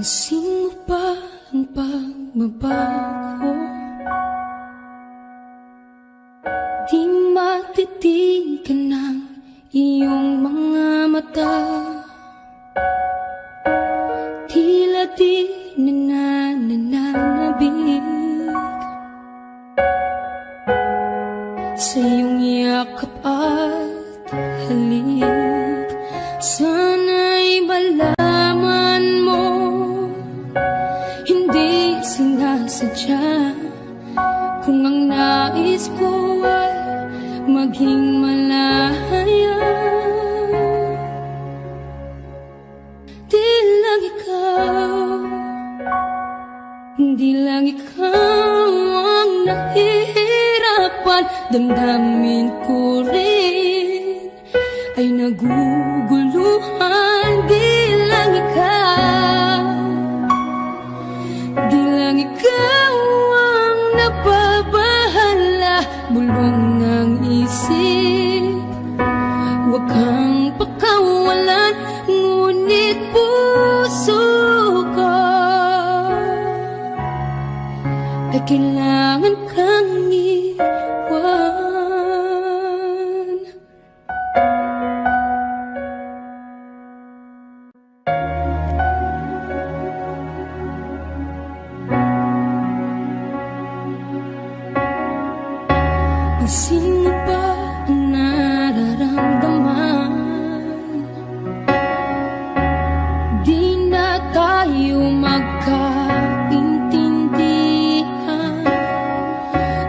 Pansin mo ba ang pagbabago? Di matitigan ng iyong mga mata. Tila di nananabig sa iyong yakap at halik. Sana'y malaman mo, hindi sinasadya. Kung ang nais ko ay maging malaya, di lang ikaw, di lang ikaw ang nahihirapan. Damdamin ko rin ay naguguluhan. Di lang ikaw, di lang ikaw ang napabahala. Bulong ng isip, huwag kang pakawalan, ngunit puso ko ay kailangan kang iwan. Pansin mo ba ang nararamdaman? Di na tayo magkaintindihan.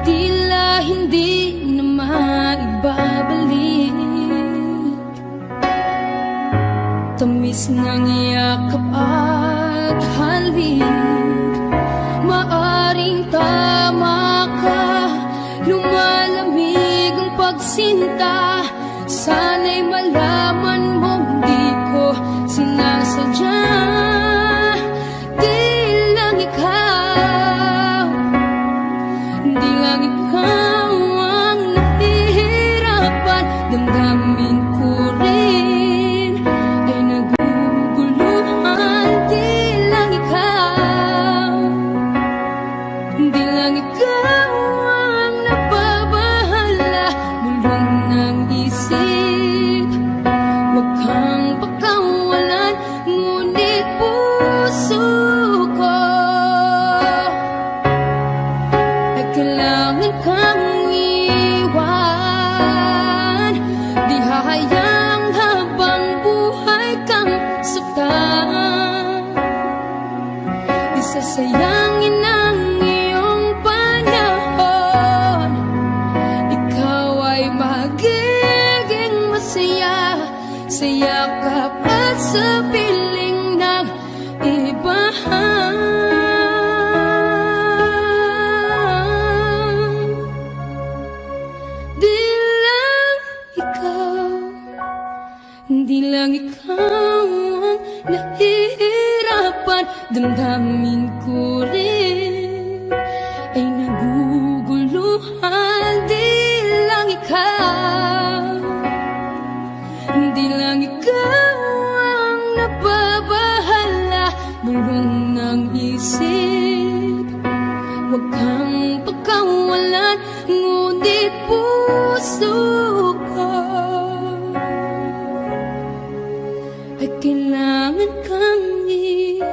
Tila hindi na maibabalik tamis ng yakap at halik. Maaring tama ka, lumalamig ang pagsinta. Sana'y malaman mong di ko sinasadya. Di lang ikaw, di lang ikaw ang nahihirapan. Damdamin ko rin ay naguguluhan. Di lang ikaw, di lang ikaw ang napabahala. Bulong ng isip, huwag kang pakawalan, ngunit puso ko ay kailangan kang iwan. Di hahayang habang buhay kang saktan. Di sasayangin ang iyong panahon. Ikaw ay magiging masaya sa yakap at sa piling ng iba. Di lang ikaw, di lang ikaw ang nahihirapan. Damdamin ko rin ay naguguluhan. Di lang ikaw, di lang ikaw ang napabahala. Bulong ng isip, huwag kang pakawalan, ngunit puso ko ay kailangan kang iwan.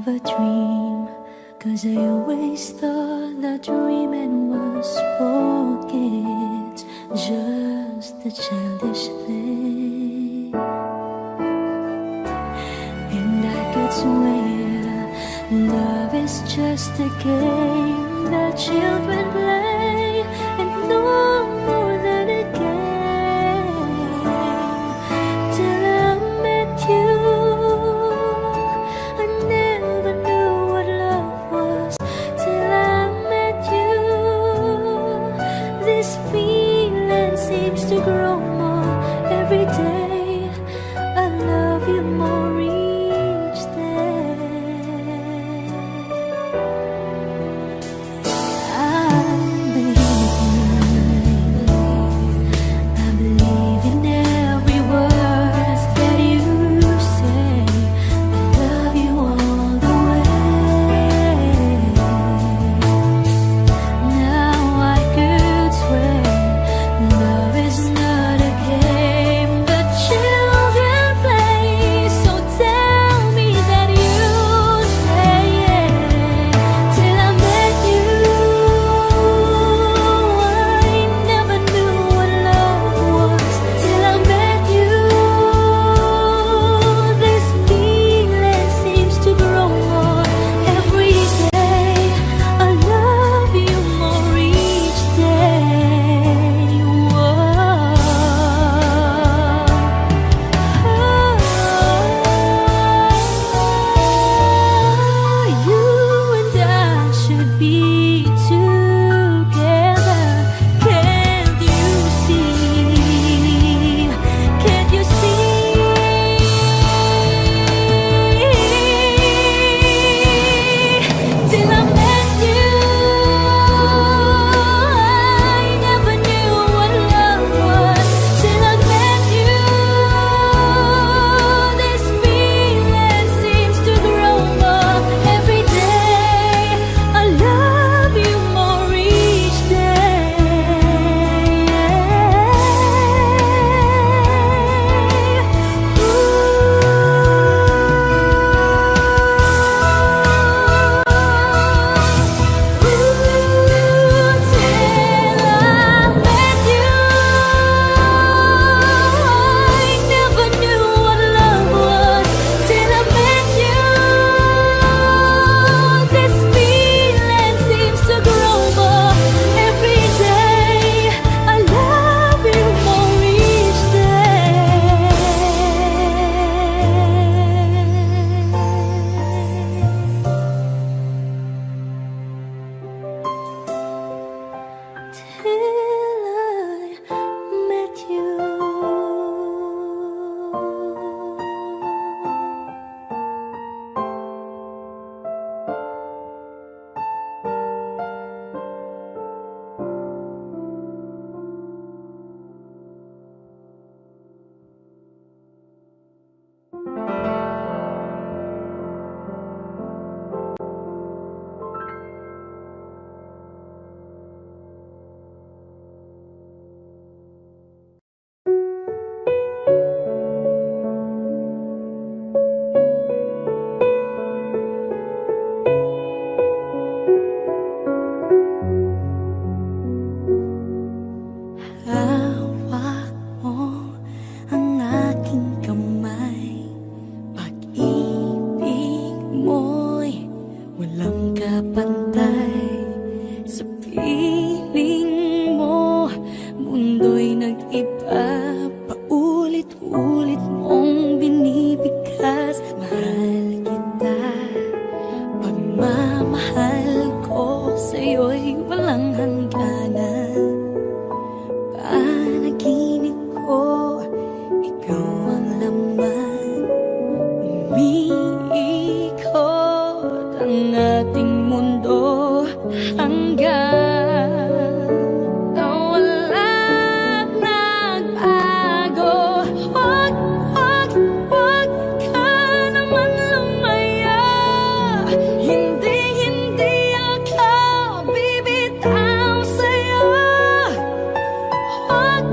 have a dream, 'cause I always thought that dreaming was for kids, just a childish thing. And I could swear love is just a game that children play, and no more than a game. Till I met you, I never knew what love was. Till I met you, this feeling seems to grow more every day. I love you more each day. I believe in every word that you say. I love you all the way. Now I could swear love is not a game that children play. So tell me that you stay. Till I met you, I never knew what love was. Till I met you, this feeling seems to grow more every day. I love you more each day. You and I should be together. Can't you see? Can't you see? Till I met you, I never knew what love was. Till I met you, this feeling seems to grow more every day. I love you more each hawak mo ang aking kamay. Pag-ibig mo'y walang kapantay. Sa piling mo, mundo'y nag-iba. Paulit-ulit mong binibigkas. Mahal kita, pagmamahal ko sa'yo'y walang hangganan. Panaginip ko, ikaw ang laman. Umiikot ang ating mundo hanggang nawalat nagbago. Wag ka naman lumaya. Hindi ako bibitaw sa'yo. Wag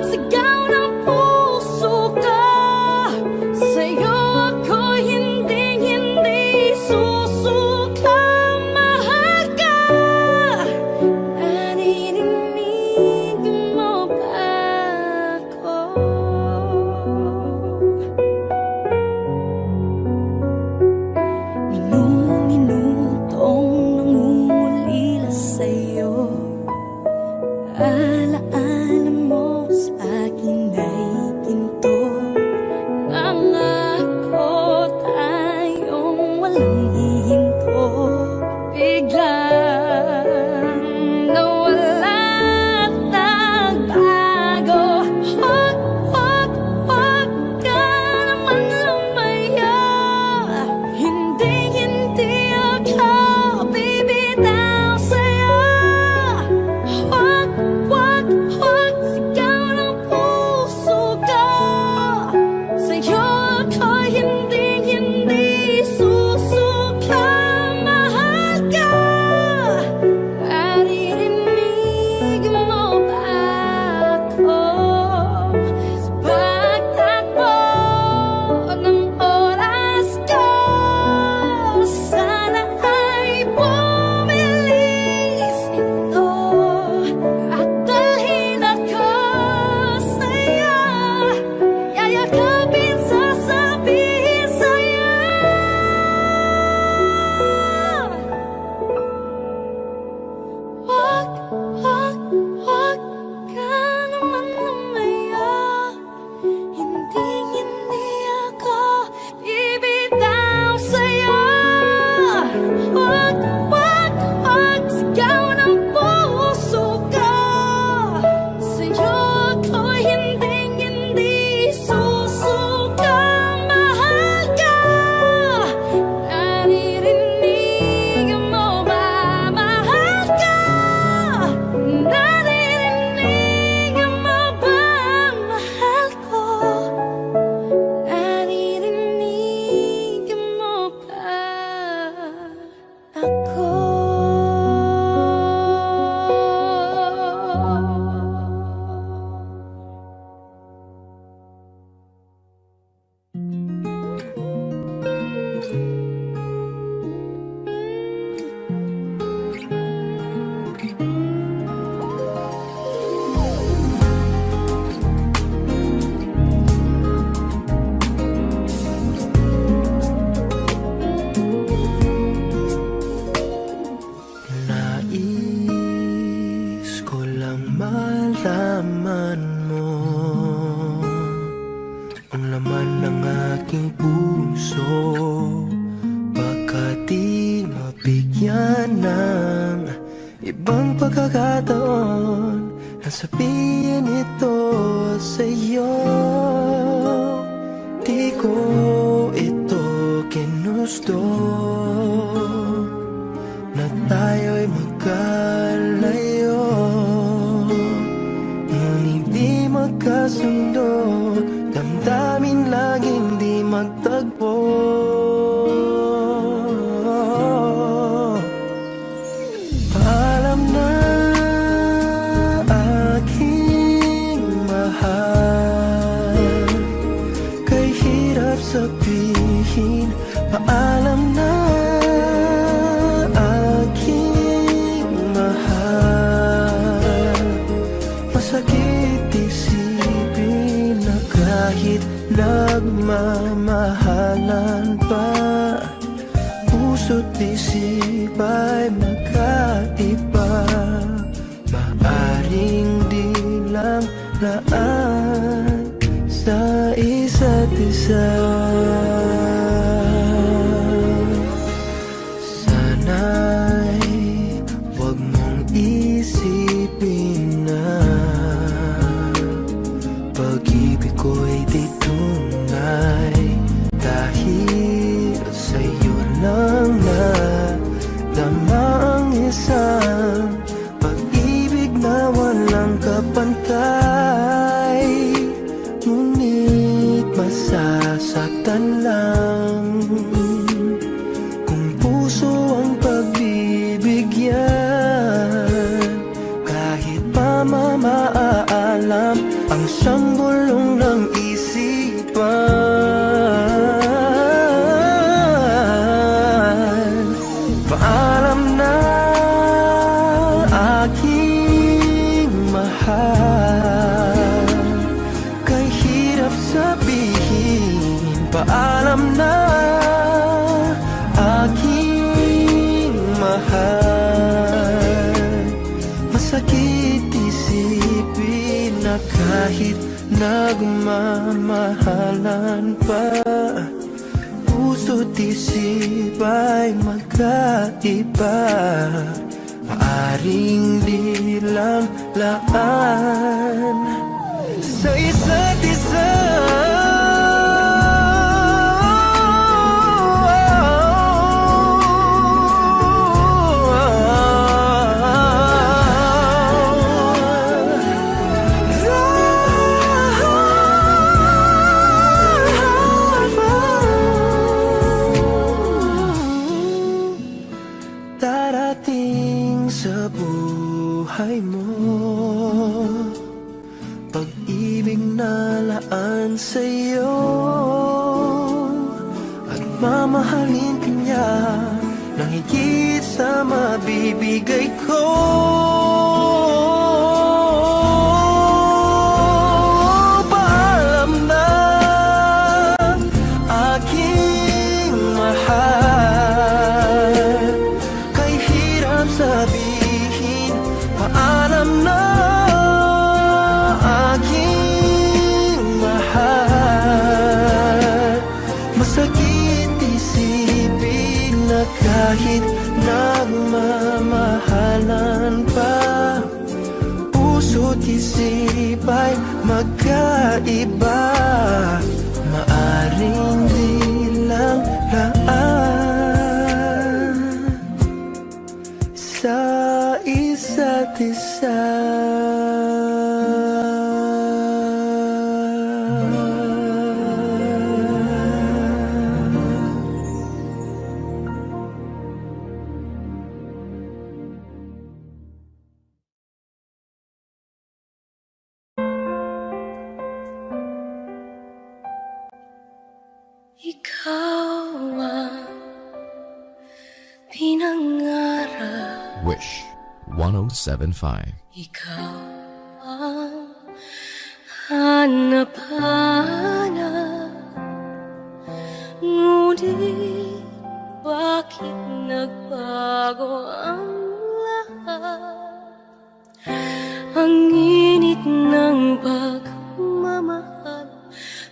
sigaw ng puso ko. Sa'yo ako hindi aking puso. Baka di mabigyan ng ibang pagkakataon na sabihin ito sa'yo. Di ko ito ginusto na tayo'y magkalayo, ngunit di magkasundo, damdamin laging di magtagpo. Paalam na aking mahal, kay hirap sabihin. Paalam na aking mahal, masakit isipin na kahit nagmamahalan pa, puso't isip ay magkaiba. Maaring di lang laan sa isa't isa. Sana'y huwag mong isipin na pag-ibig ko'y di tunay, dahil sa'yo lang nadama ang isang pag-ibig na walang kapantay. Ngunit masasaktan lang kung puso ang pagbibigyan, kahit pa mamaalam ang siyang bulong ng isipan. Paalam na aking mahal, kay hirap sabihin. Paalam na aking mahal, masakit isipin na kahit nagmamahalan pa, puso't isip ay magkaiba. Maaring di lang laan sa isa't isa. Darating sa buhay mo pag-ibig na laan sa'yo, at mamahalin ka niya nang higit sa mabibigay ko. Paalam na aking mahal, kay hirap sabihin. Paalam na aking mahal, masakit isipin na kahit nagmamahalan pa, puso't isip ay magkaiba. Maaring di lang laan sa isa't isa. Ikaw ang pinangarap, Wish 107.5. ikaw ang hanap-hanap. Ngunit bakit nagbago ang lahat? Ang init ng pagmamahal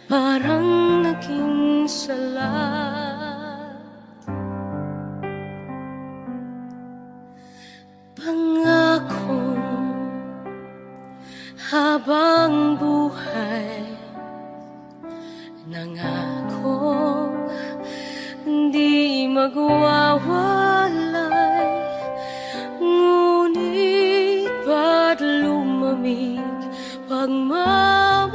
parang naging salat. Pangakong habang buhay, nangakong di magwawalay. Ngunit ba't lumamig pagmamahal?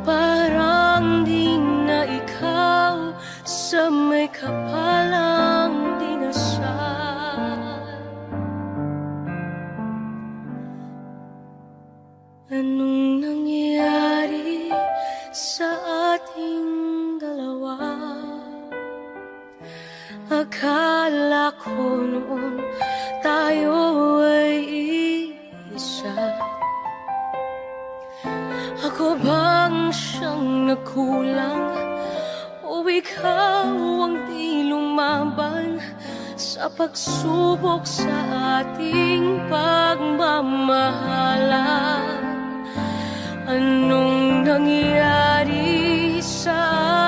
Parang di na ikaw sa may kapalang dinasal. Anong nangyari sa ating dalawa? Akala ko noon tayo ay isa. Ako bang siyang nagkulang o ikaw ang di lumaban sa pagsubok sa ating pagmamahalan? Anong nangyari sa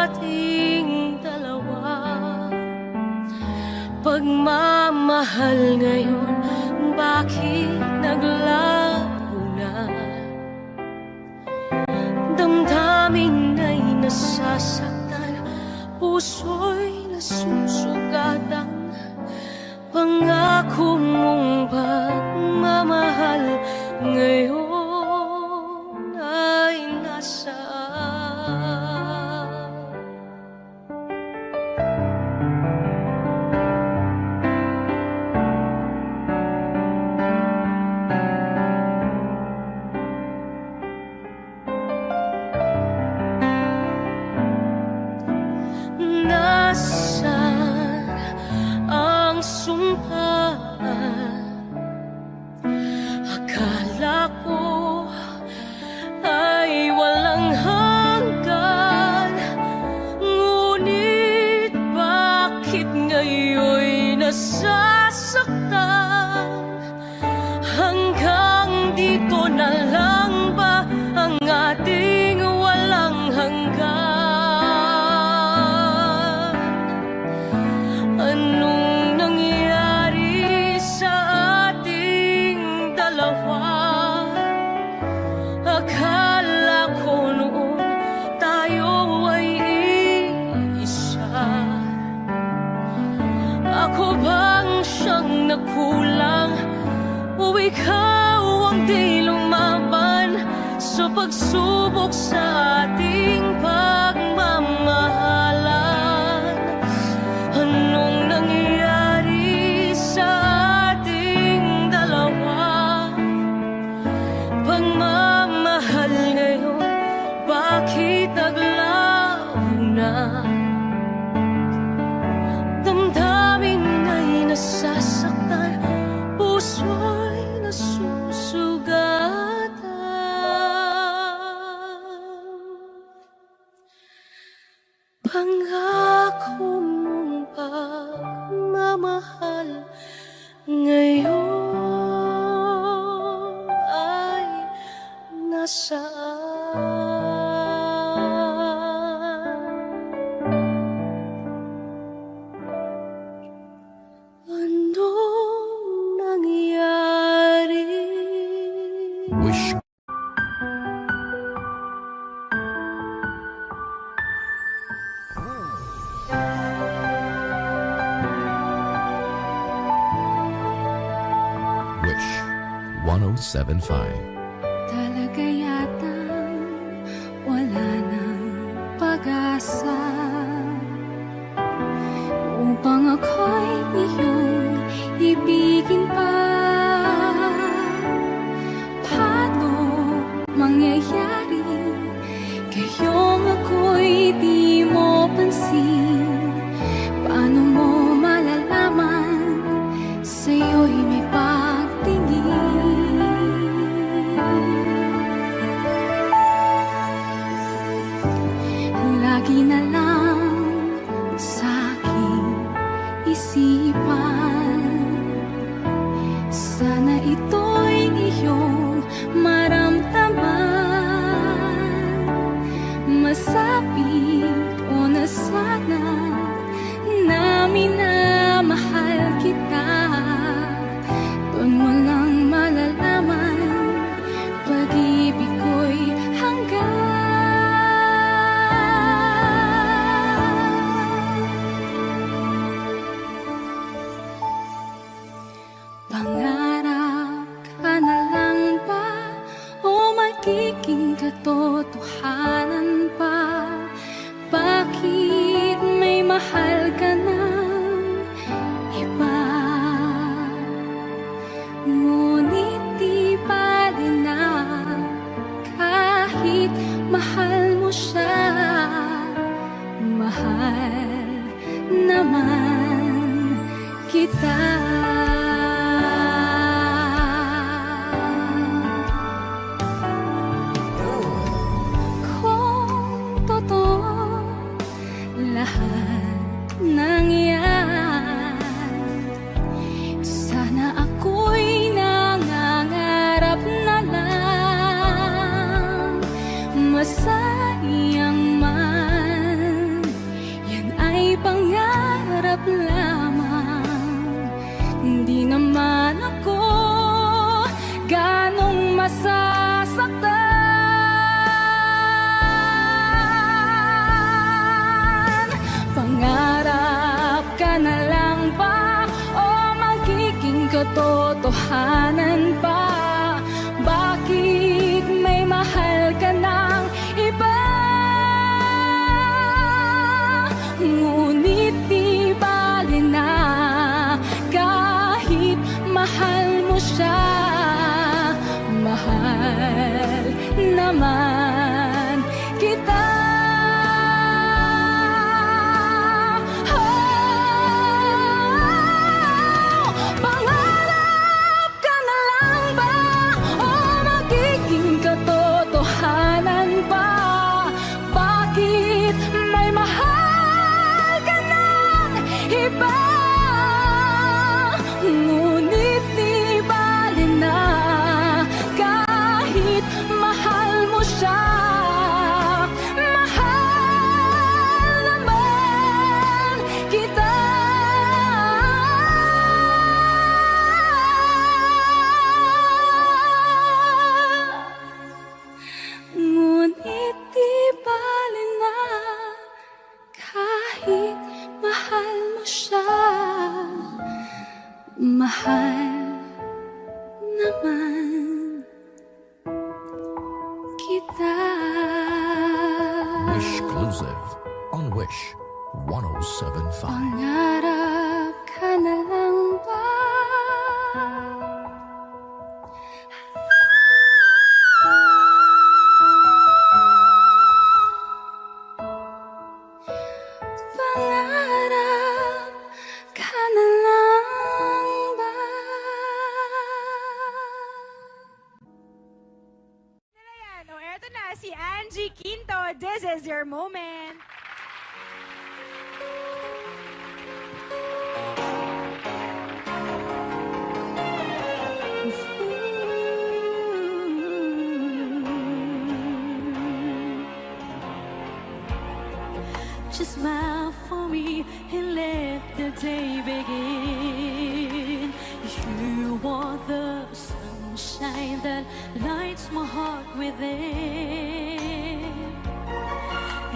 ating dalawa? Pagmamahal ngayon, bakit naglaho na? Damdamin ay nasasaktan, puso'y nasusugatan. Pangako mong pagmamahal ngayon ay nasaan? Nasaan ang sumpaan? Akala ko ay walang hanggan, ngunit bakit ngayon'y nasasaktan? Hanggang dito na lang ba ang ating walang hanggan? Anong nangyari sa ating dalawa? Akala ko noon tayo ay isa. Ako bang siyang nagkulang o ikaw ang di lumaban sa pagsubok sa ating pagmamahalan? Anong nangyari sa ating dalawa? Pagmamahal ngayon, bakit naglaho na? Damdamin ay nasasaktan, puso'y nasusugatan. Pangako mong pagmamahal ngayon ay nasaan? Anong nangyari? Wish. Wish 1075. Talaga yatang wala nang pag-asa upang ako'y iyong ibigin pa. Paano mangyayari kayong ako'y di mo pansin? Paano mo malalaman sa'yo'y may pagtingin? Lagi na lang sa'king isipan, sana ito'y iyong maramdaman. Masama kita. Kung totoo lahat ng yan, sana ako'y nangangarap na lang. Masayang man, yan ay pangarap lamang. Di naman ako ganong masasaktan. Pangarap ka na lang ba o magiging katotohanan pa? Bakit may mahal ka ng iba? Ngunit di bali na kahit mahal mo siya. Mahal naman kita. Pangarap ka na lang ba o magiging katotohanan pa? Bakit may mahal ka ng iba? Ngunit di bali na kahit mahal mo siya. Mahal naman kita. Ngunit di bali na kahit mahal mo siya. Mahal naman kita. Wish exclusive on Wish 107.5. Pangarap ka na lang ba? Pangarap ka na lang ba? Ayan, o eto na si Angie Quinto. This is your moment. Just smile for me and let the day begin. You are the sunshine that lights my heart within.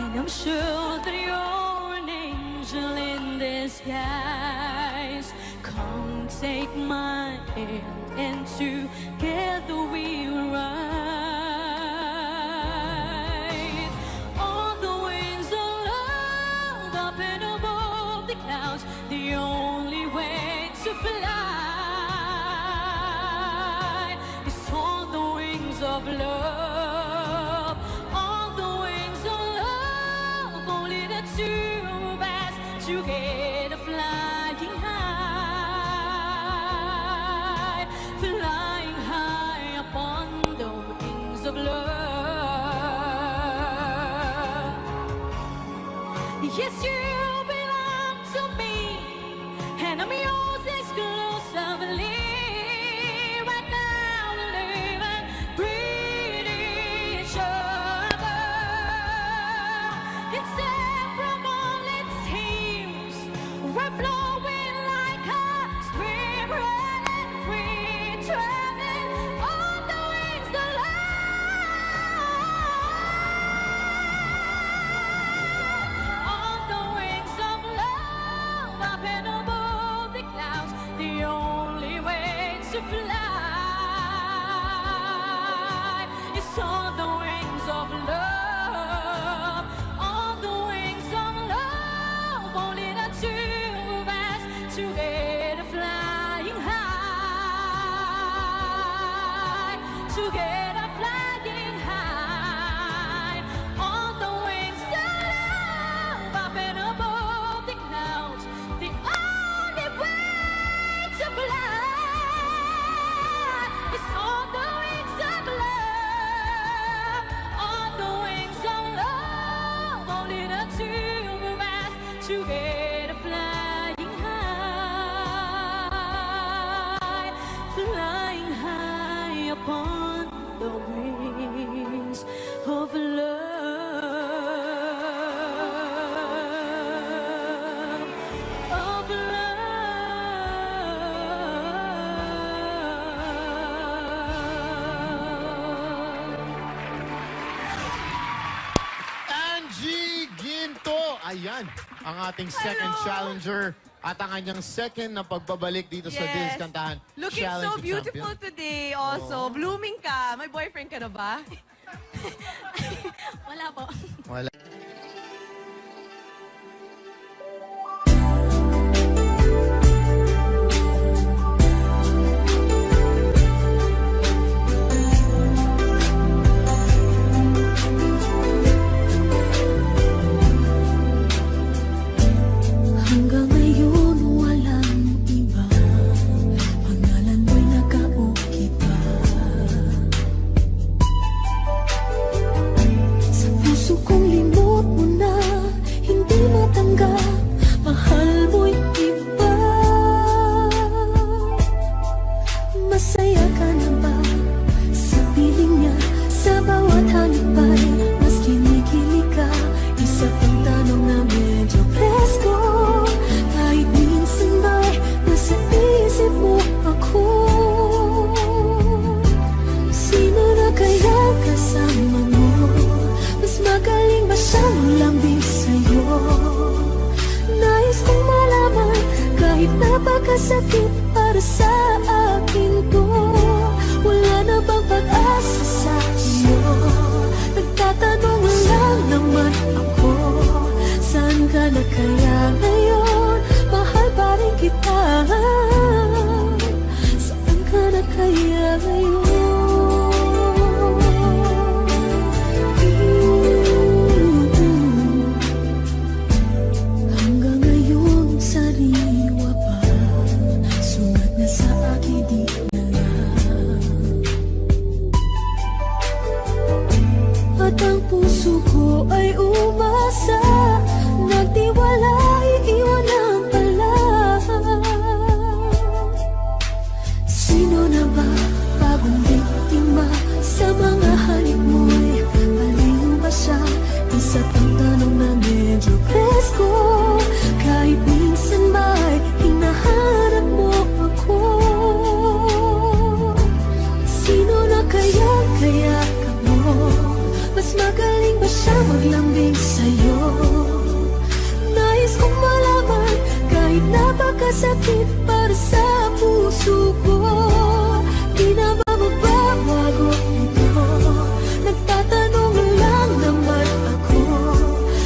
And I'm sure that you're an angel in disguise. Come take my hand and together we will ride on the wings of love, up and above the clouds. The only way to fly is on the wings of love. On the wings of love, only the two of us together flying high, flying high upon the wings of love. Yes, you belong to me, and I'm yours exclusively. Right now, to live and breathe each other. Inseparable, it seems. We're flowing like a stream, running free, traveling on the wings of love. On the wings of love, together, flying high upon the wings of love, of Angie Ginto! Ayan, ang ating second challenger at ang kanyang second na pagbabalik dito sa Diz Kantahan. Looking so Challenge beautiful champion. today also. Blooming ka. May boyfriend ka na ba? Wala po. Wala. Hanggang ngayon walang iba, pangalan mo'y nakaukit pa sa puso kong limot mo na, hindi matanggap, mahal mo'y iba. Masaya ka na ba sa piling niya, sa bawat hanipay, mas kinikilig ka, isa pang tanong na medyo presko. Kahit minsan ba'y nasa isip mo ako, sino na kaya kasama mo? Mas magaling ba siyang lambing sa'yo? Nais kong malaman, kahit napakasakit para sa akin to, wala na bang pag-asa sa iyo? Nagtatanong lang naman ako, saan ka na kaya ngayon? Mahal pa rin kita, saan ka na kaya ngayon? Hanggang ngayon sariwa pa, sulat na sa akin di na lang. At ang puso ko ay umasa, nagtiwala, iiwanan pala. Sino na ba bagong biktima sa mga halik mo'y aliw ba siya? Isa pang tanong na medyo presko, kahit minsan ba'y hinahanap mo ako? Sino na kaya ka mo? Mas magaling ba siya maglambing sa'yo? Nais kong malaman, kahit napakasakit para sa puso ko, di na ba magbabago ito? Nagtatanong lang naman ako,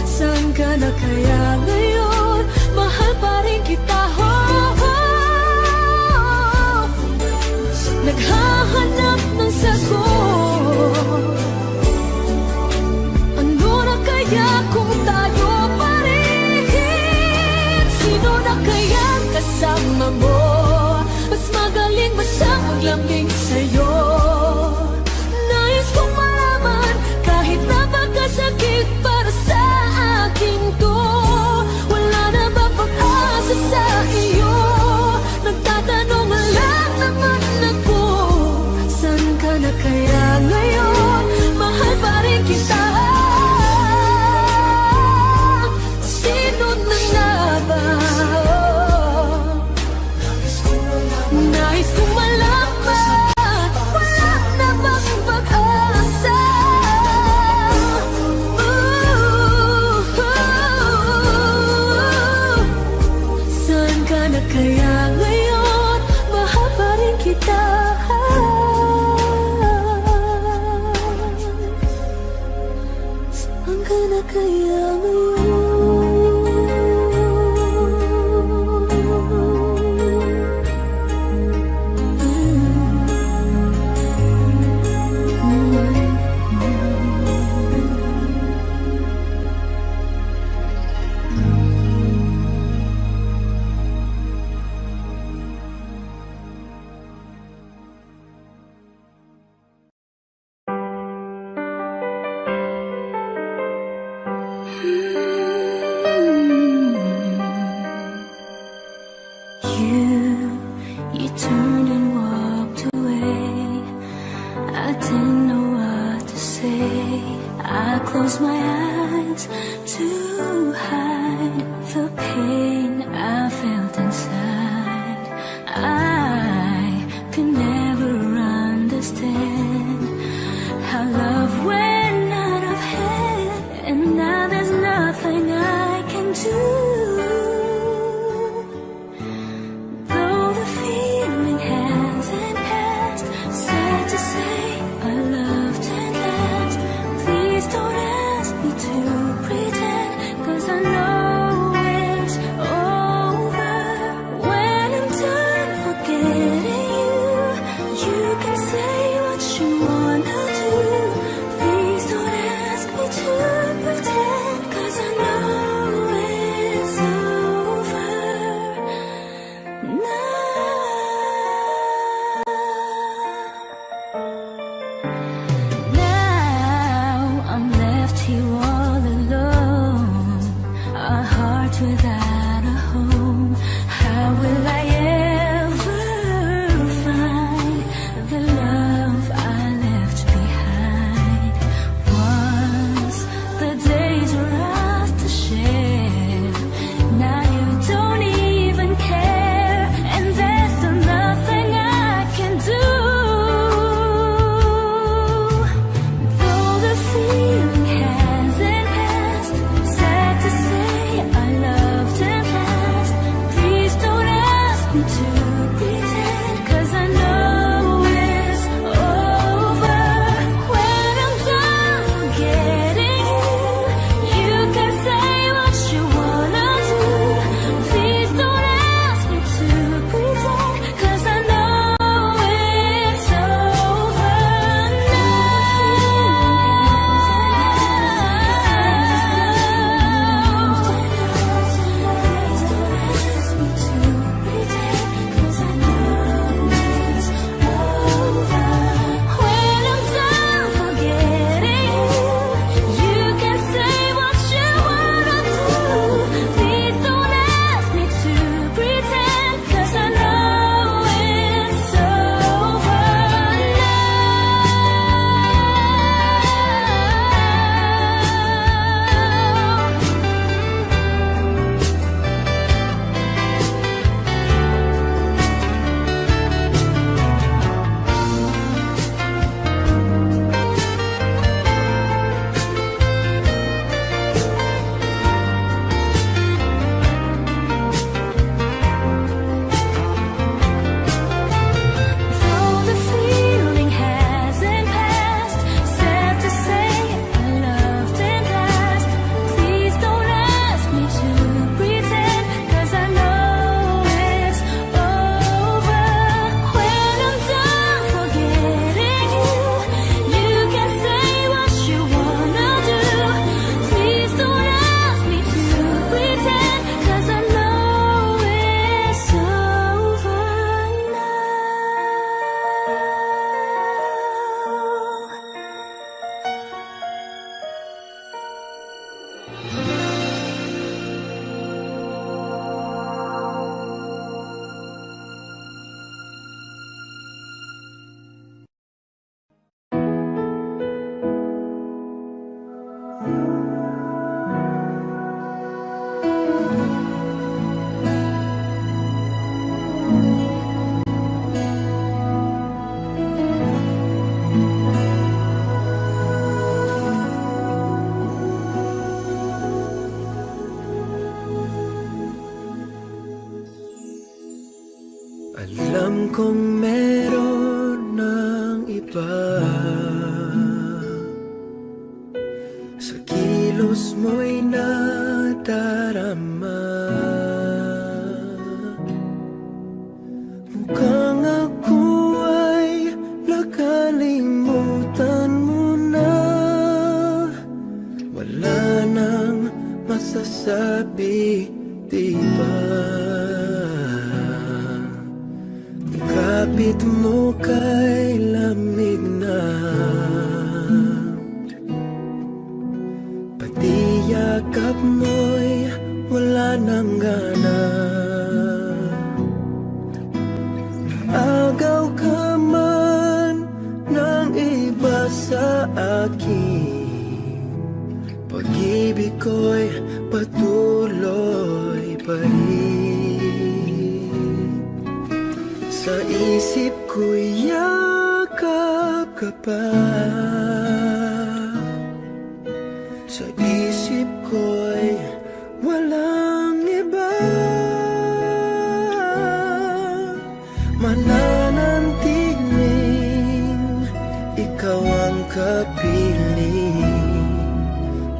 saan ka na kaya ngayon? Mahal pa rin kita, naghahanap ng sagot. Ano na kaya kung tayo parehin? Sino na kaya kasama mo? Mas magaling ba siyang maglambing sa'yo? Nais kong malaman, kahit napakasakit para sa akin to, wala na ba pag-asa sa left without a home, how will I ever find the love I left behind? Once the days were ours to share, now you don't even care, and there's still nothing I can do. Though the feeling hasn't passed, sad to say I loved at last. Please don't ask me to pretend, 'cause I know it's over. When I'm done forgetting you, you can say what you wanna do. Please don't ask me to pretend, 'cause I know it's over Though the feeling hasn't passed, sad to say I loved at last. Please don't ask me to pretend, 'cause I know it's over. When I'm done forgetting you, you can say what you wanna do. Please don't ask me to pretend, 'cause I know it's over now. Alam kong meron ng iba, sa kilos mo'y nadarama. Mukhang ako ay nakalimutan mo na. Wala nang masasabi, diba? Kapit mo kay lamig na, pati yakap mo'y wala nang gana. Naagaw ka man ng iba sa akin, pag-ibig ko'y patuloy pa rin. Sa isip ko'y yakap ka pa, sa isip ko'y walang iba. Mananantiling ikaw ang kapiling,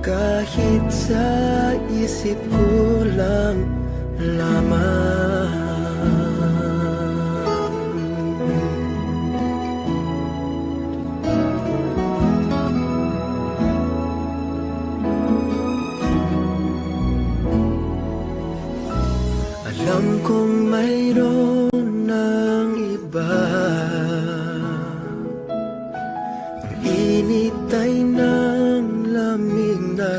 kahit sa isip ko lang lamang. Alam kong mayroon ng iba, ang init ay ng lamig na.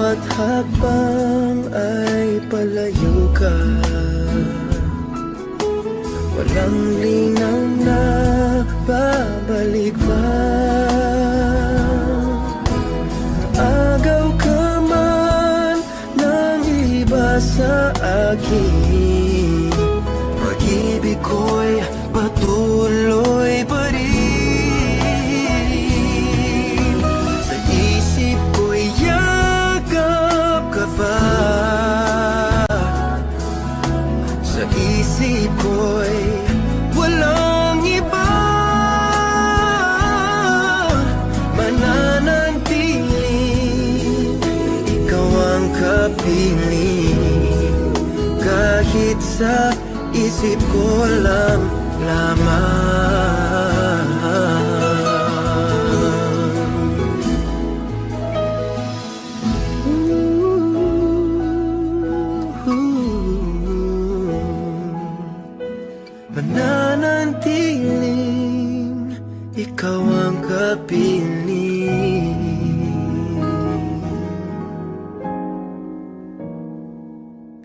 bawat hakbang ay palayo ka. Walang linaw na babalik pa. Agaw ka man ng iba sa akin, pag-ibig ko'y patuloy pa rin. Sa isip ko'y yakap ka pa. Sa isip ko'y walang iba. Mananatiling ikaw ang kapiling, kahit sa isip ko lang lamang. Mananatiling ikaw ang kapiling,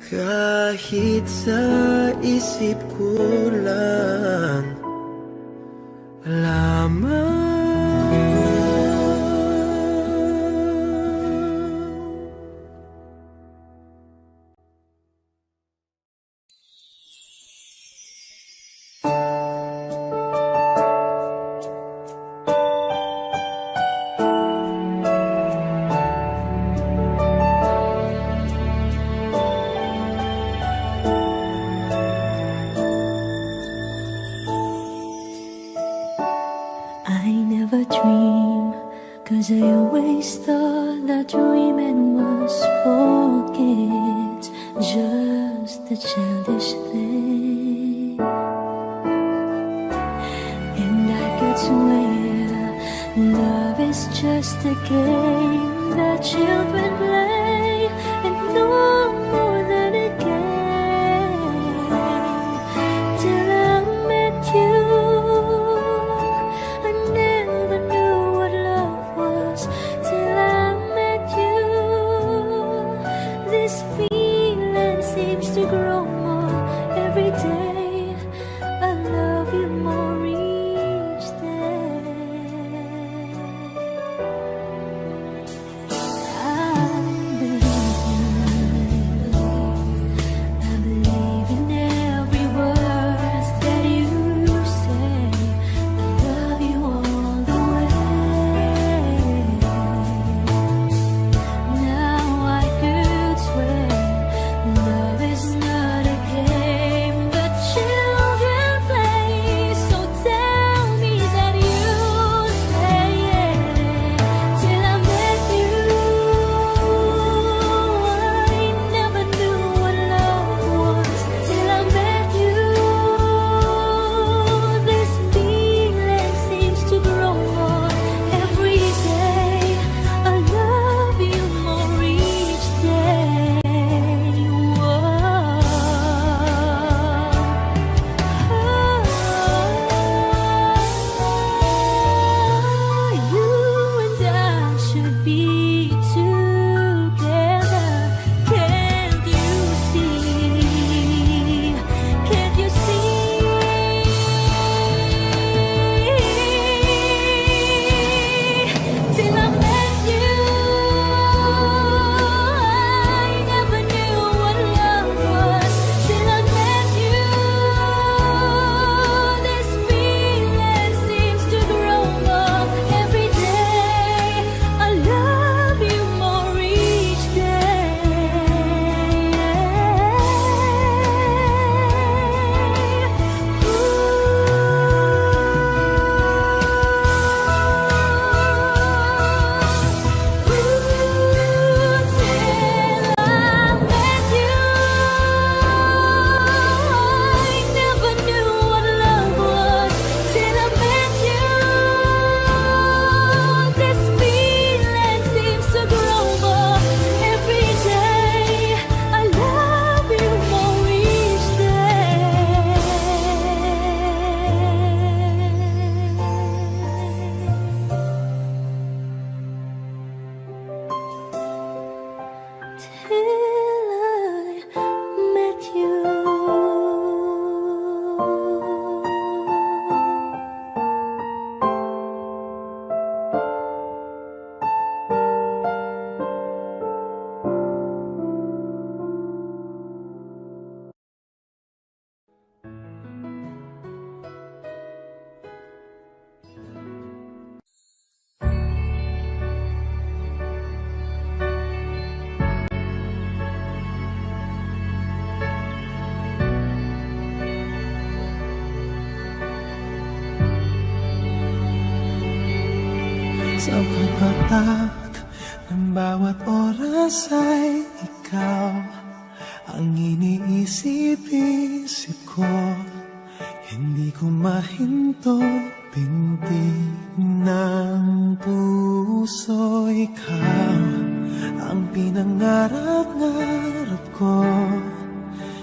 kahit sa isip ko lang lamang. I never dream, 'cause I always thought that dreaming was for kids, just a childish thing. And I could swear love is just a game that children play, and no more than a game. Till I met you, I never knew what love was. Till I met you, this feeling seems to grow more every day. I love you more each day. I Sa pagpatak ng bawat oras ay ikaw ang iniisip-isip ko. Hindi ko mahinto, pintig ng puso. Ikaw ang pinangarap-ngarap ko,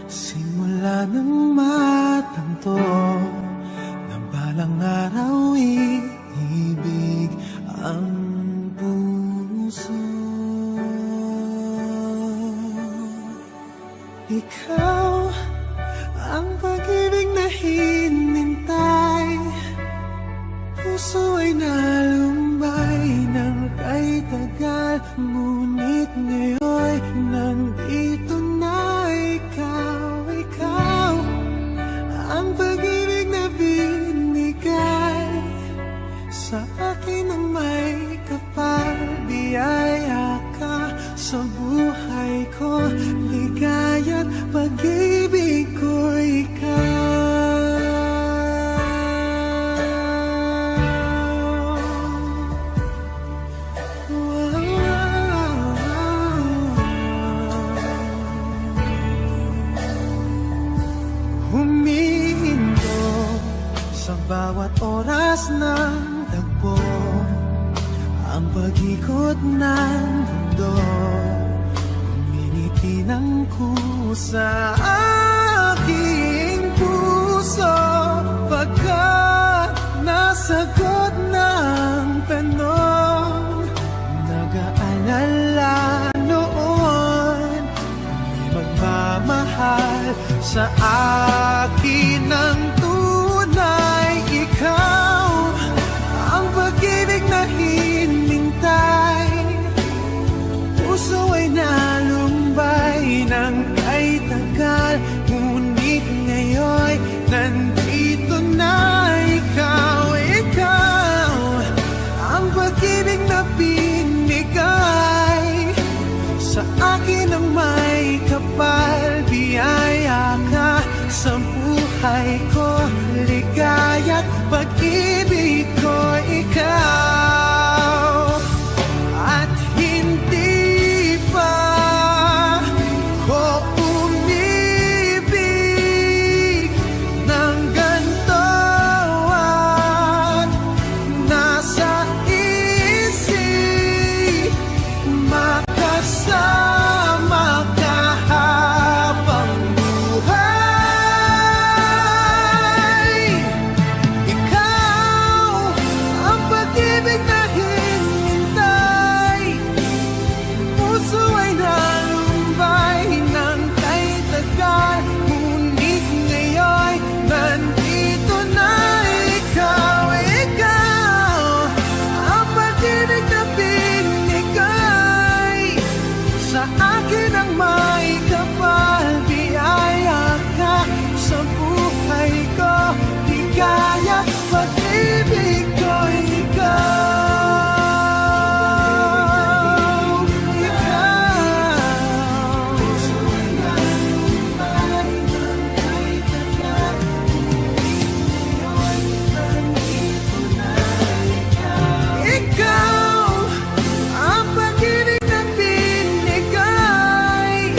simula ng matanto na balang araw iibig ang puso. Ikaw ang pag-ibig na hinintay, puso ay nalumbay ng kay tagal. Ngunit ngayon nandito na ikaw. Ikaw ang pag-ibig na binigay sa akin ng may kapal. Biyaya ka sa buhay ko, ligaya't pag-ibig ko ikaw. Humihinto sa bawat oras ng tagpo, ang pag-ikot ng mundo, uminiti ng kusa aking puso. Pagkat nasagot ng tanong, nag-aalala noon, may magmamahal sa akin ng tunay. Ikaw ang pag-ibig na hinintay, puso ay nalumbay ng kay tagal. Ngunit ngayon nandito na ikaw. Ikaw ang pag-ibig na binigay sa akin ng may kapal. Biyaya ka sa buhay ko, ligaya't pag-ibig ko ikaw. At hindi pa ko umibig ng ganito, at nasa isip makasama ka habang buhay. Ikaw ang pag-ibig na hinintay, puso ay nalumbay ng kay tagal. Ngunit ngayon nandito na ikaw. Ikaw ang pag-ibig na binigay sa akin ang may kapal. Biyaya ka sa buhay ko, ligaya pag-ibig ko ikaw. Ikaw puso ay nalumbay ng kay tagal. Ngayon nandito na ikaw. Ikaw ang pag-ibig na binigay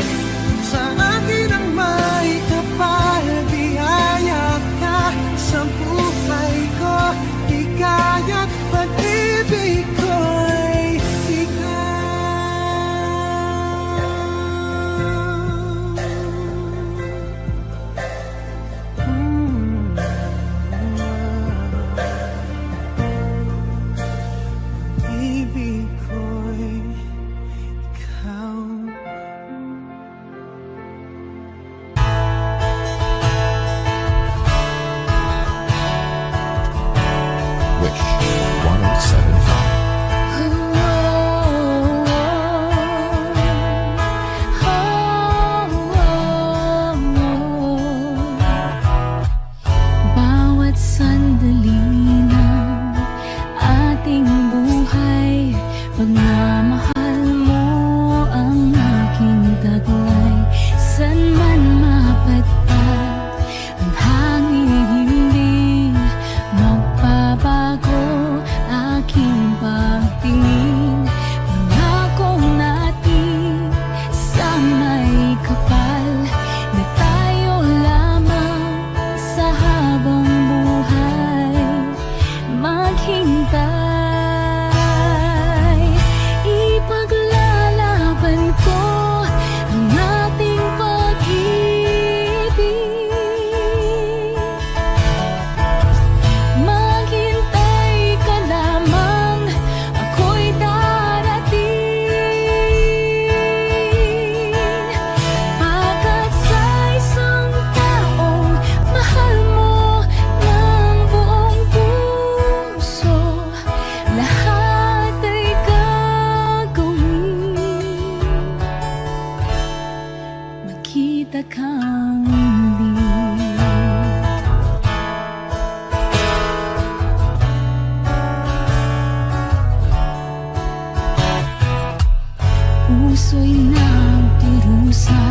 puso'y nagdurusa,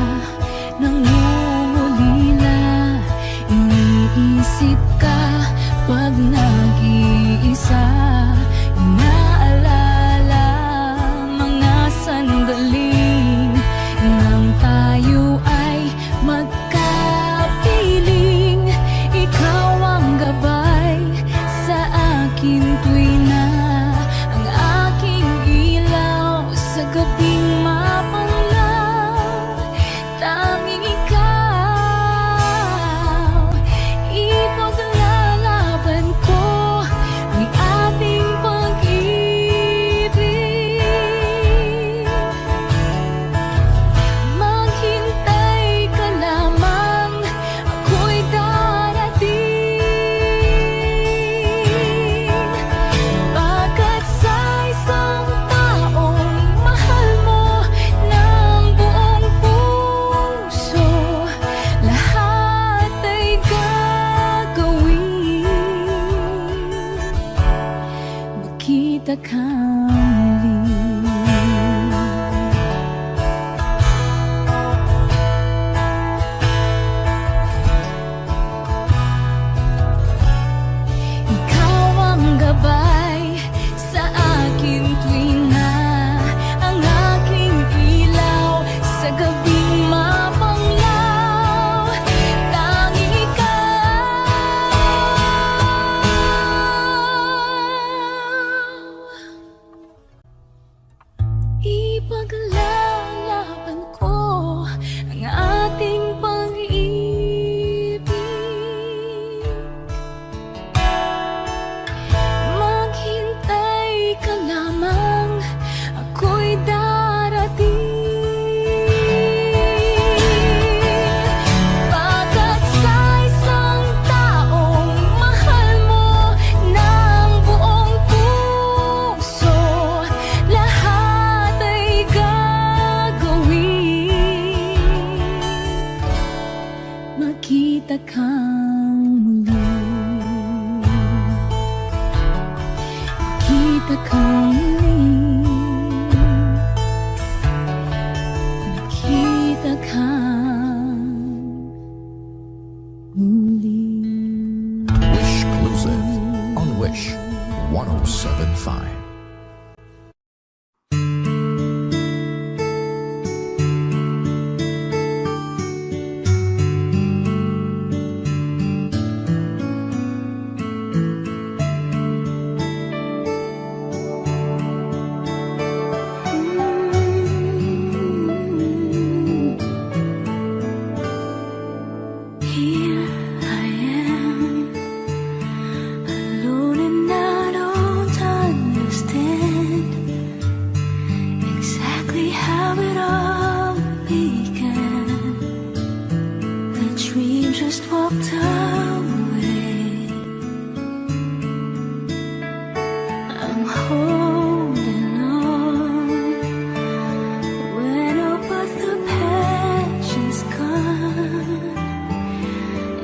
nangungulila. Iniisip ka pag nag-iisa. Inaalala mga sandaling nang tayo ay magkapiling. Ikaw ang gabay sa akin tuwi na ang aking ilaw sa gabing mapanglaw. Tanging ikaw, ipaglalaban ko ang ating pag-ibig. Maghintay ka lamang, ako'y darating. Pagkat sa isang taong mahal mo ng buong puso, lahat ay gagawin. Magkita ka muli. Ikaw ang gabay sa akin tuwi na ang aking ilaw sa gabing mapanglaw. Tanging ikaw, ipaglalaban ko ang ating pag-ibig. Maghintay ka lamang, ako'y darating. Pagkat sa isang taong mahal mo ng buong puso, lahat ay gagawin. Magkita kang muli. Magkita kang muli. Magkita kang muli. Wish Exclusive on Wish 1075. Here I am, alone and I don't understand exactly how it all began. The dream just walked away. I'm holding on when all but the passion's gone.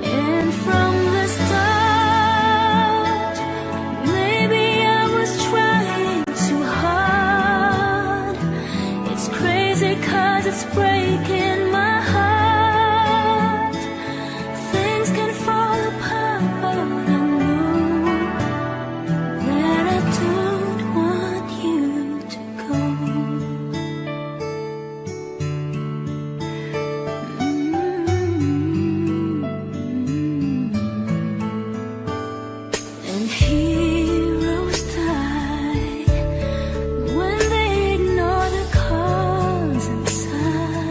And from the start, maybe I was trying too hard. It's crazy 'cause it's breaking my heart. Things can fall apart, but I know that I don't want you to go. And heroes die when they ignore the cause inside.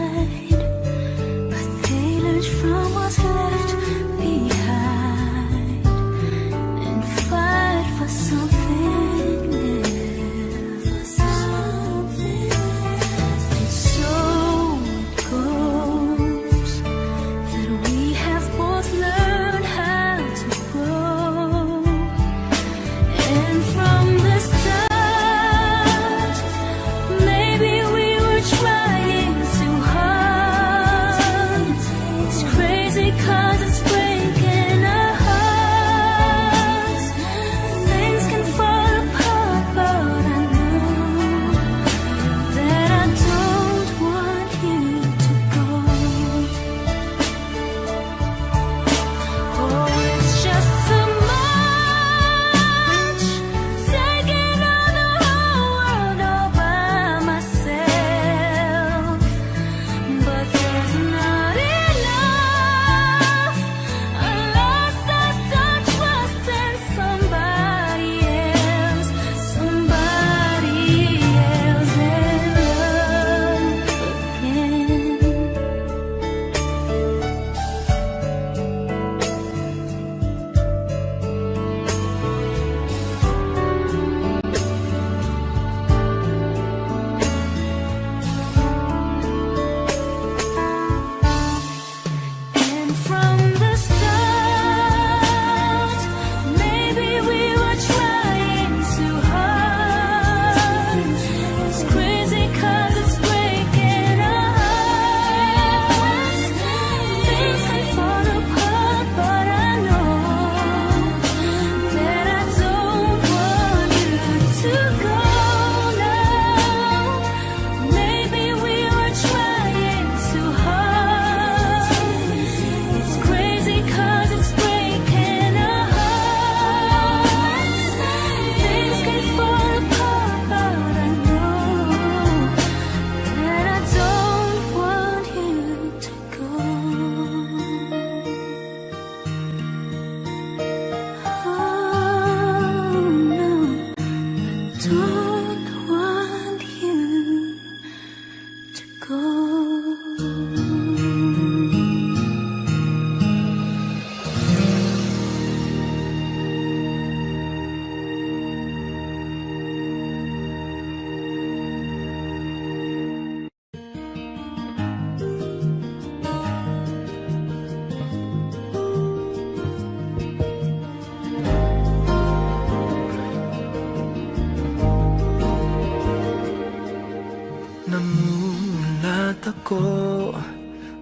Namulat ako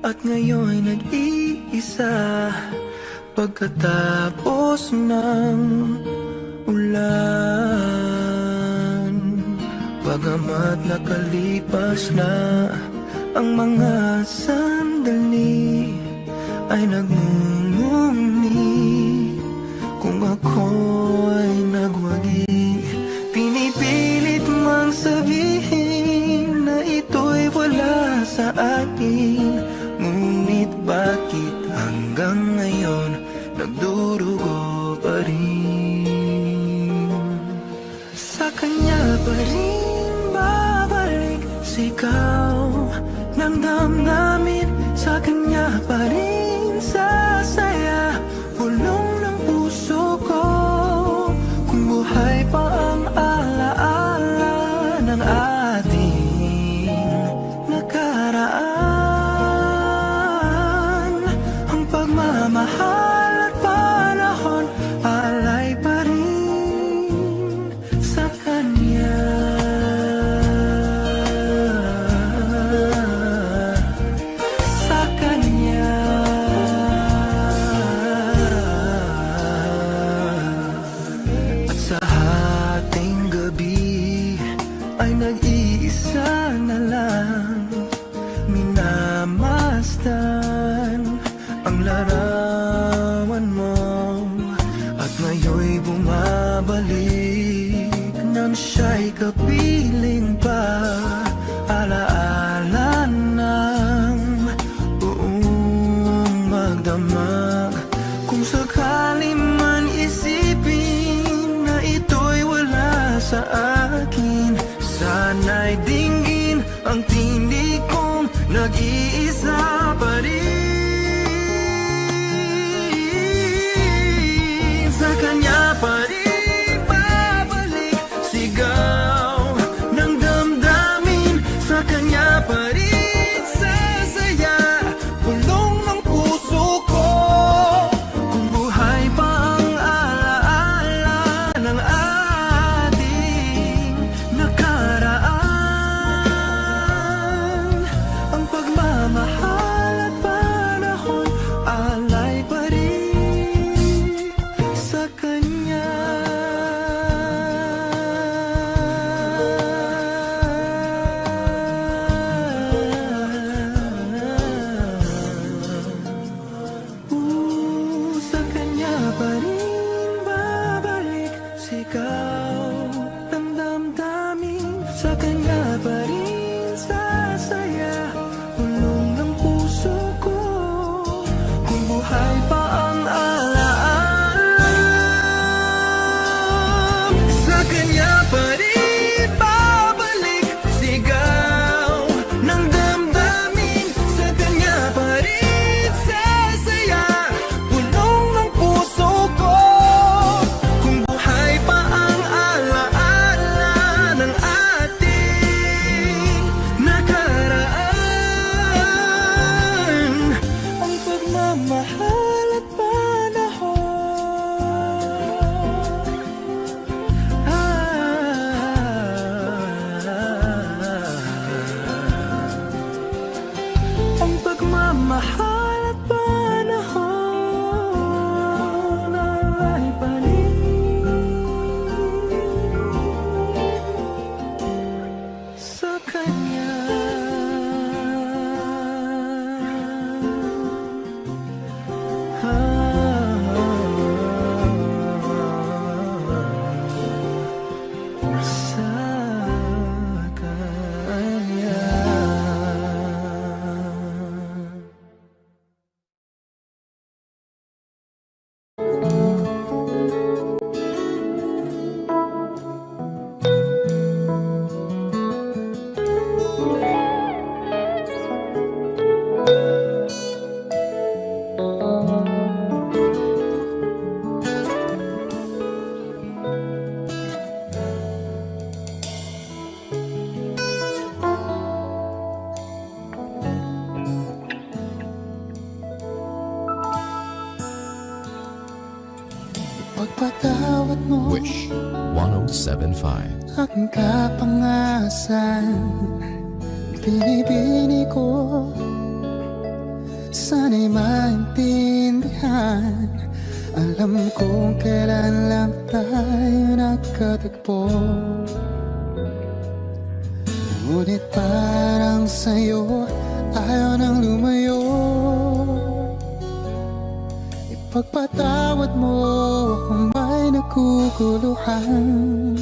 at ngayon nag-iisa pagkatapos ng ulan. Bagamat nakalipas na ang mga sandali, ay nagmumuni kung ako'y nagwagi. Pinipilit mang sabihin na ito'y wala sa akin, ngunit bakit hanggang ngayon nagdurugo pa rin? Sa kanya pa rin babalik sigaw ng damdamin, sa kanya pa rin sasaya bulong ng puso ko. Kung buhay pa ang alaala ng ating nakaraan, ang pagmamahal at panahon alay pa rin sa kanya. Sa kanya. At sa hating gabi ay nag-iisa na lang, minamasdan ang larawan mo. At ngayon'y bumabalik nang siya'y kapiling pa, alaala ng buong magdamag. Kung sakali man isipin na ito'y wala sa akin, sana'y dinggin ang tinig kong nag-iisa pa rin. Sa kanya pa rin babalik sigaw ng damdamin, sa kanya pa rin sasaya bulong ng puso ko. Kung buhay pa ang alaala ng ating nakaraan, ang pagmamahal at panahon alay pa rin sa kanya. Sa kanya pa rin babalik sigaw ng damdamin, sa kanya pa rin sasaya bulong ng puso ko. Kung buhay pa ang alaala, sa kanya pa rin babalik sigaw ng damdamin, sa kanya pa rin sasaya bulong ng puso ko. Kung buhay pa ang alaala ng ating nakaraan, ang pagmamahal at panahon, ang pagmamahal at panahon ay pa rin sa kanya. Sa kanya. Pagpatawad mo Wish 107.5. aking kapangasan, Binibini ko, sana'y maintindihan. Alam kong kailan lang tayo nagkatagpo, ngunit parang sa'yo ayaw nang lumayo. Ipagpatawad mo kung may naguguluhan.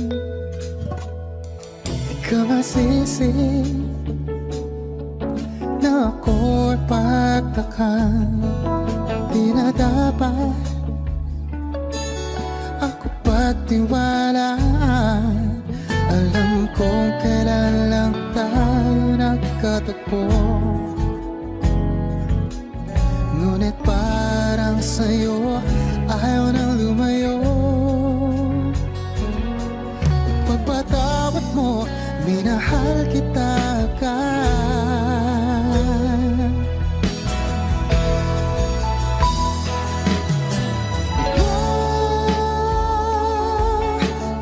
Di ka masisi na ako'y pagtakan. Di na dapat ako patiwalaan. Alam kong kailan lang tayo nagkatagpo, ngunit parang sa'yo ayaw nang lumayo. Ipagpatawad mo, minahal kita agad.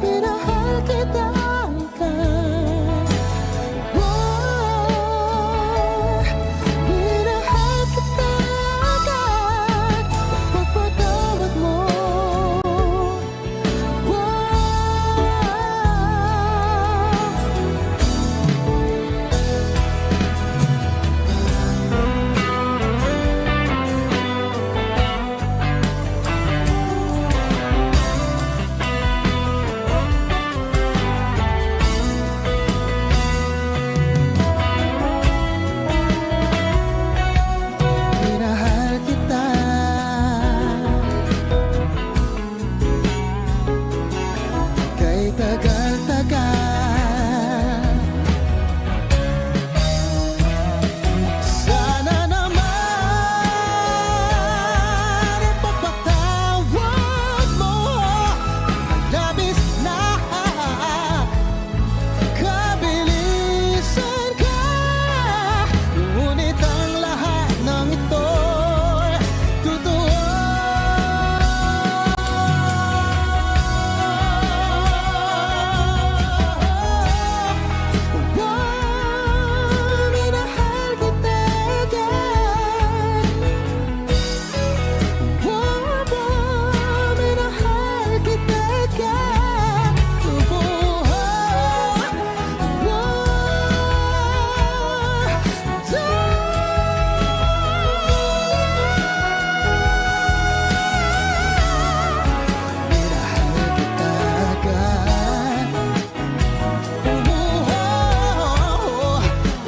Minahal kita agad. Minahal kita agad. Ipagpatawad mo. Minahal kita. Kay tagal-tagal. Sana naman ipagpatawad mo. Labis na kabilisan ka, ngunit ang lahat ng ito'y totoo. Minahal kita agad. Minahal kita agad. Minahal kita agad.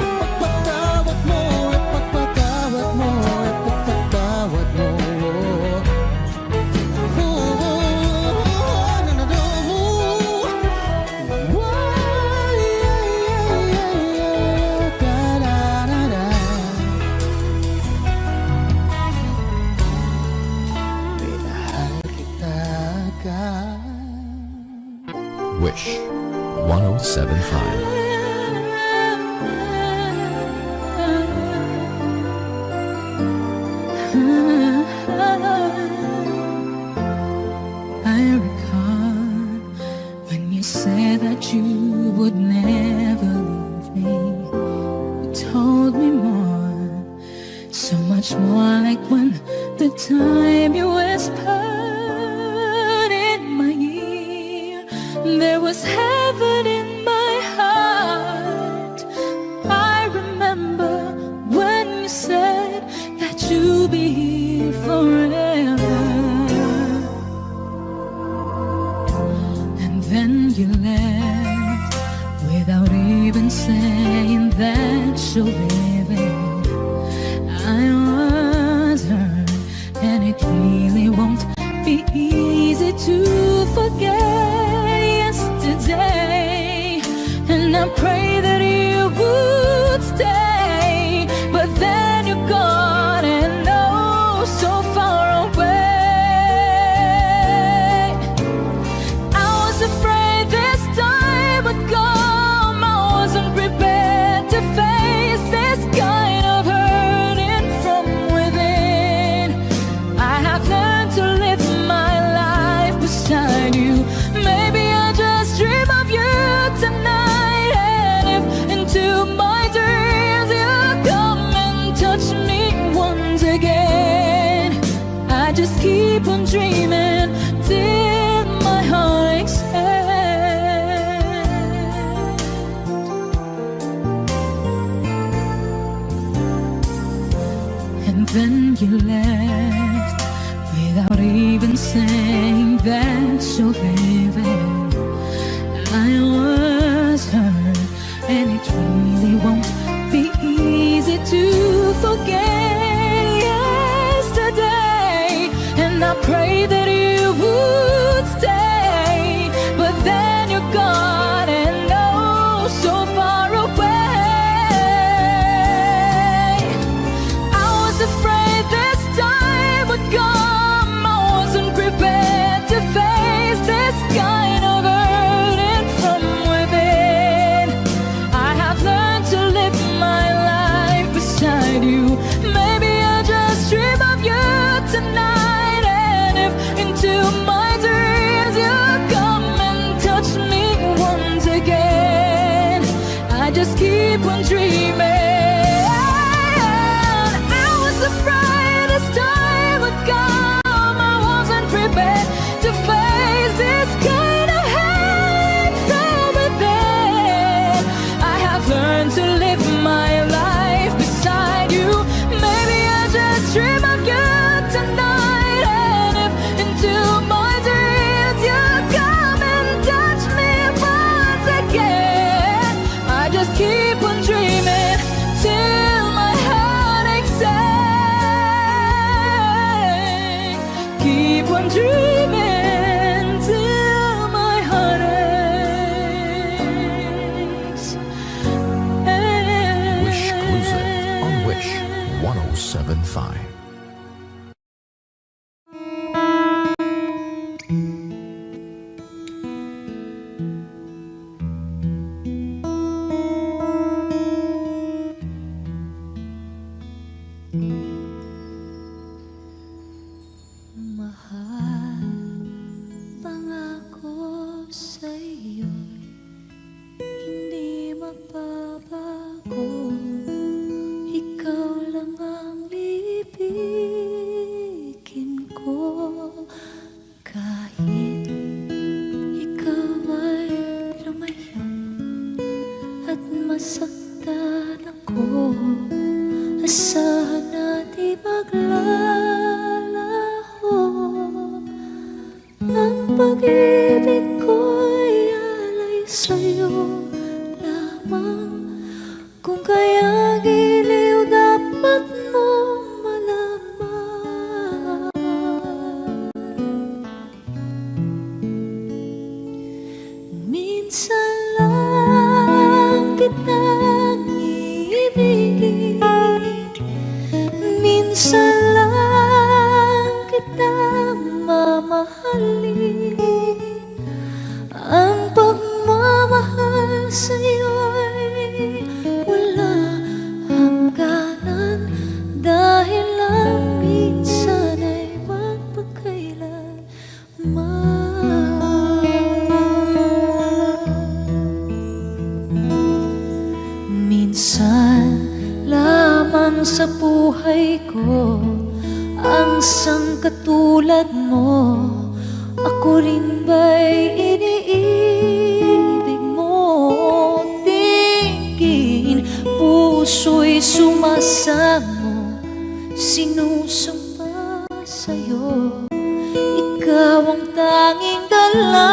Ipagpatawad mo, ipagpatawad mo, ipagpatawad mo. Minahal kita agad. Wish 1075. I recall when you said that you would never leave me. You told me more, so much more, like when the time you whispered in my ear. There was heaven in my heart. I remember when you said that you'll be here forever. And then you left without even saying that you're leaving. I was hurt, and it really won't be easy to forget yesterday. And I pray that you would stay, but then you're gone and oh, so far away. I was afraid this time would come. I wasn't prepared to face this kind of hurting from within. I have learned to live my life beside you. Maybe I just dream of you tonight, and then you left without even saying that you're leaving. I was hurt, and it really won't be easy to forget yesterday. And I pray that you would stay, but then you're gone and oh, so far away. I was afraid this time would come. I wasn't prepared to face this kind of burden from within. I have learned to live my life beside you. Maybe I just dream of you tonight, and if into my dreams you come and touch me once again, I just keep on dreaming. I was afraid this time would come. I wasn't prepared to face this kind of hate from within. I have learned to live my life beside you. Maybe I just dream of you tonight, and if into my dreams you come and touch me once again, I just keep on dreaming till my heart aches. Keep on dreaming till my heart aches. Wish Cruiser on Wish 1075. Mahal, pangako sa'yo'y hindi mababago. Ikaw lang ang ibigin ko. Kahit ikaw ay lumayo at masaktan ako, asahan na di maglalaho. Ang pag-ibig ko'y alay sa'yo lamang. Kung kaya giliw dapat mong malaman. Minsan lang kitang iibigin, minsan lang kitang mamahalin. Ang pagmamahal sa'yo'y wala hangganan, dahil lang minsan ay magpakailanman. Minsan lamang sa buhay ko ang sangkatulad mo. Ako rin ba'y iniibig mo? Tingin, puso'y sumasamo, sinusumpa sa'yo. Ikaw ang tanging dala